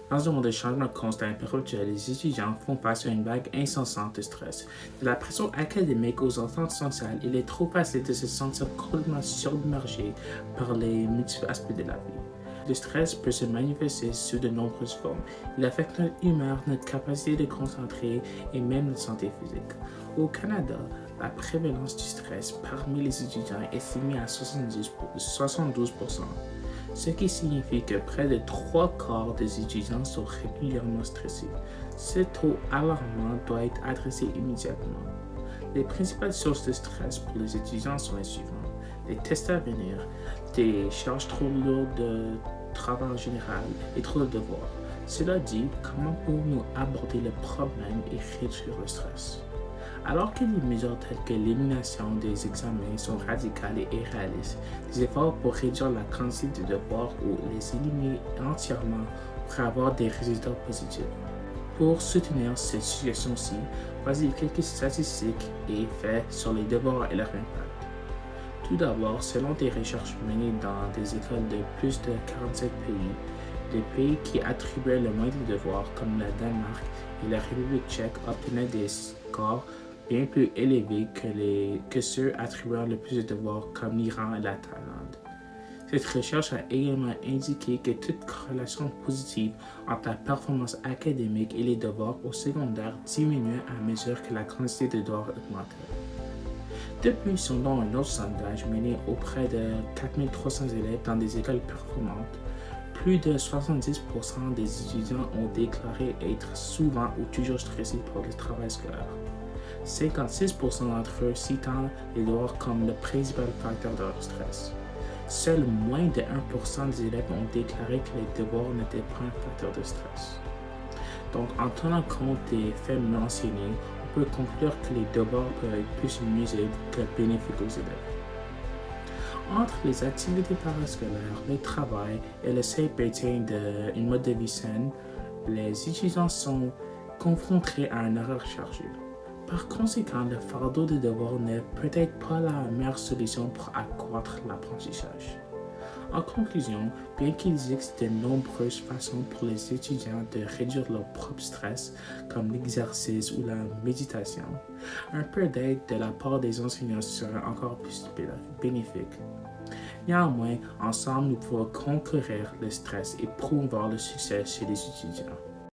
Dans un monde de changement constant et perpétuel, les étudiants font face à une vague incessante de stress. De la pression académique aux attentes sociales, il est trop facile de se sentir complètement submergé par les multiples aspects de la vie. Le stress peut se manifester sous de nombreuses formes. Il affecte notre humeur, notre capacité de concentrer et même notre santé physique. Au Canada, la prévalence du stress parmi les étudiants est estimée à 72%, ce qui signifie que près de 3 quarts des étudiants sont régulièrement stressés. Ce taux alarmant doit être adressé immédiatement. Les principales sources de stress pour les étudiants sont les suivantes. Les tests à venir, des charges trop lourdes de travail en général et trop de devoirs. Cela dit, comment pouvons-nous aborder le problème et réduire le stress? Alors que les mesures telles que l'élimination des examens sont radicales et irréalistes, des efforts pour réduire la quantité de devoirs ou les éliminer entièrement pourraient avoir des résultats positifs. Pour soutenir cette situation-ci, voici quelques statistiques et faits sur les devoirs et leur impact. Tout d'abord, selon des recherches menées dans des écoles de plus de 47 pays, les pays qui attribuaient le moins de devoirs, comme le Danemark et la République tchèque, obtenaient des scores bien plus élevés que ceux attribuant le plus de devoirs, comme l'Iran et la Thaïlande. Cette recherche a également indiqué que toute corrélation positive entre la performance académique et les devoirs au secondaire diminuait à mesure que la quantité de devoirs augmentait. Depuis, selon un autre sondage mené auprès de 4300 élèves dans des écoles performantes, plus de 70% des étudiants ont déclaré être souvent ou toujours stressés par le travail scolaire. 56% d'entre eux citant les devoirs comme le principal facteur de leur stress. Seul moins de 1% des élèves ont déclaré que les devoirs n'étaient pas un facteur de stress. Donc, en tenant compte des faits mentionnés, on peut conclure que les devoirs peuvent être plus nuisibles que bénéfiques aux élèves. Entre les activités parascolaires, le travail et le safe maintien d'un mode de vie sain, les étudiants sont confrontés à un horaire chargé. Par conséquent, le fardeau des devoirs n'est peut-être pas la meilleure solution pour accroître l'apprentissage. En conclusion, bien qu'il existe de nombreuses façons pour les étudiants de réduire leur propre stress, comme l'exercice ou la méditation, un peu d'aide de la part des enseignants serait encore plus bénéfique. Néanmoins, ensemble, nous pouvons conquérir le stress et promouvoir le succès chez les étudiants.